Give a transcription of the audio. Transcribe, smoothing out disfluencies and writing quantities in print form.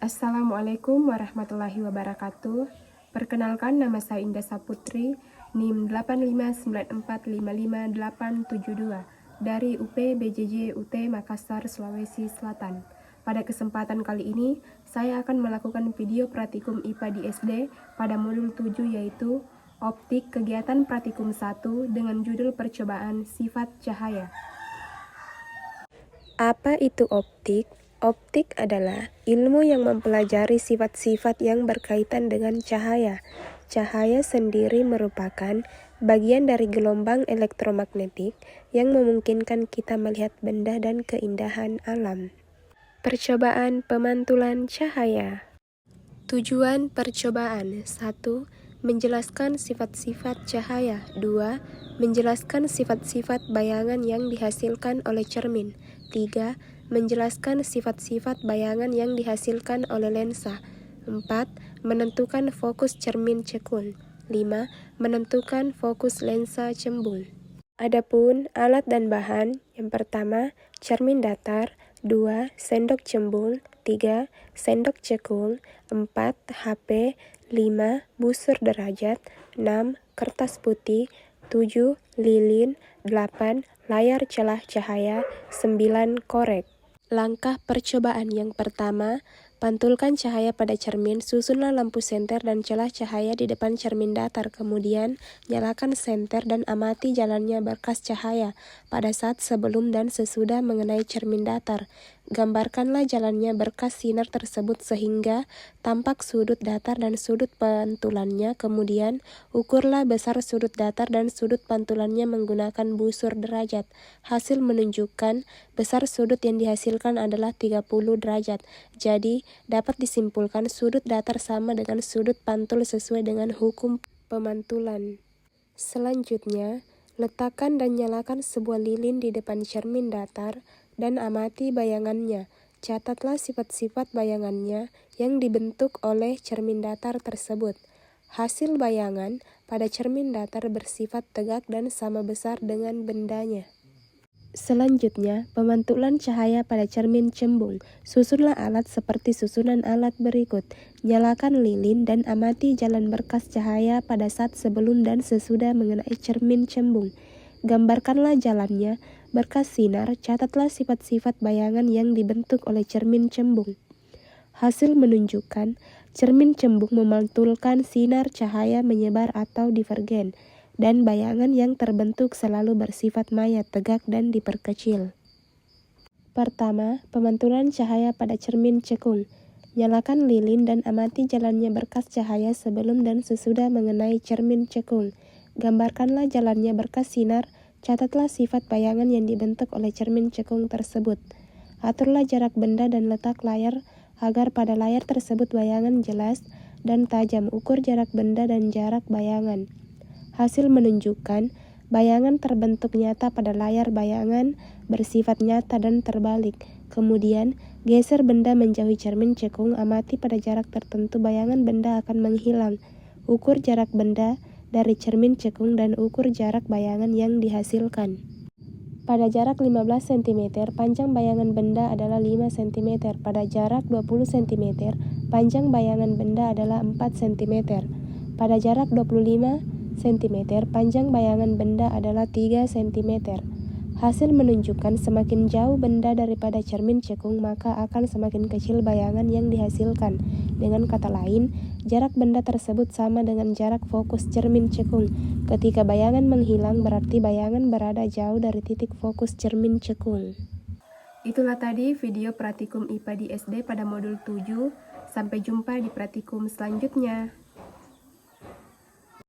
Assalamualaikum warahmatullahi wabarakatuh. Perkenalkan, nama saya Indah Saputri, NIM 859455872 dari UP BJJ UT Makassar, Sulawesi Selatan. Pada kesempatan kali ini, saya akan melakukan video praktikum IPA di SD pada modul 7 yaitu Optik Kegiatan Praktikum 1 dengan judul Percobaan Sifat Cahaya. Apa itu optik? Optik adalah ilmu yang mempelajari sifat-sifat yang berkaitan dengan cahaya. Cahaya sendiri merupakan bagian dari gelombang elektromagnetik yang memungkinkan kita melihat benda dan keindahan alam. Percobaan pemantulan cahaya. Tujuan percobaan: 1. Menjelaskan sifat-sifat cahaya. 2. Menjelaskan sifat-sifat bayangan yang dihasilkan oleh cermin. 3. Menjelaskan sifat-sifat bayangan yang dihasilkan oleh lensa. 4. Menentukan fokus cermin cekung. 5. Menentukan fokus lensa cembung. Adapun alat dan bahan, yang pertama, cermin datar. 2. Sendok cembung. 3. Sendok cekung. 4. HP. 5. Busur derajat. 6. Kertas putih. 7. Lilin. 8. Layar celah cahaya. 9. Korek. Langkah percobaan yang pertama, pantulkan cahaya pada cermin, susunlah lampu senter dan celah cahaya di depan cermin datar. Kemudian, nyalakan senter dan amati jalannya berkas cahaya pada saat sebelum dan sesudah mengenai cermin datar. Gambarkanlah jalannya berkas sinar tersebut sehingga tampak sudut datar dan sudut pantulannya. Kemudian, ukurlah besar sudut datar dan sudut pantulannya menggunakan busur derajat. Hasil menunjukkan besar sudut yang dihasilkan adalah 30 derajat. Jadi, dapat disimpulkan sudut datar sama dengan sudut pantul sesuai dengan hukum pemantulan. Selanjutnya, letakkan dan nyalakan sebuah lilin di depan cermin datar dan amati bayangannya. Catatlah sifat-sifat bayangannya yang dibentuk oleh cermin datar tersebut. Hasil bayangan pada cermin datar bersifat tegak dan sama besar dengan bendanya. Selanjutnya, pemantulan cahaya pada cermin cembung. Susunlah alat seperti susunan alat berikut. Nyalakan lilin dan amati jalan berkas cahaya pada saat sebelum dan sesudah mengenai cermin cembung. Gambarkanlah jalannya berkas sinar, catatlah sifat-sifat bayangan yang dibentuk oleh cermin cembung. Hasil menunjukkan cermin cembung memantulkan sinar cahaya menyebar atau divergen, dan bayangan yang terbentuk selalu bersifat maya, tegak, dan diperkecil. Pertama, pemantulan cahaya pada cermin cekung. Nyalakan lilin dan amati jalannya berkas cahaya sebelum dan sesudah mengenai cermin cekung. Gambarkanlah jalannya berkas sinar, catatlah sifat bayangan yang dibentuk oleh cermin cekung tersebut. Aturlah jarak benda dan letak layar agar pada layar tersebut bayangan jelas dan tajam. Ukur jarak benda dan jarak bayangan. Hasil menunjukkan bayangan terbentuk nyata pada layar, bayangan bersifat nyata dan terbalik. Kemudian, geser benda menjauhi cermin cekung, amati pada jarak tertentu bayangan benda akan menghilang. Ukur jarak benda dari cermin cekung dan ukur jarak bayangan yang dihasilkan. Pada jarak 15 cm, panjang bayangan benda adalah 5 cm. Pada jarak 20 cm, panjang bayangan benda adalah 4 cm. Pada jarak 25 cm, panjang bayangan benda adalah 3 cm. Hasil menunjukkan semakin jauh benda daripada cermin cekung, maka akan semakin kecil bayangan yang dihasilkan. Dengan kata lain, jarak benda tersebut sama dengan jarak fokus cermin cekung. Ketika bayangan menghilang, berarti bayangan berada jauh dari titik fokus cermin cekung. Itulah tadi video praktikum IPA di SD pada modul 7. Sampai jumpa di praktikum selanjutnya.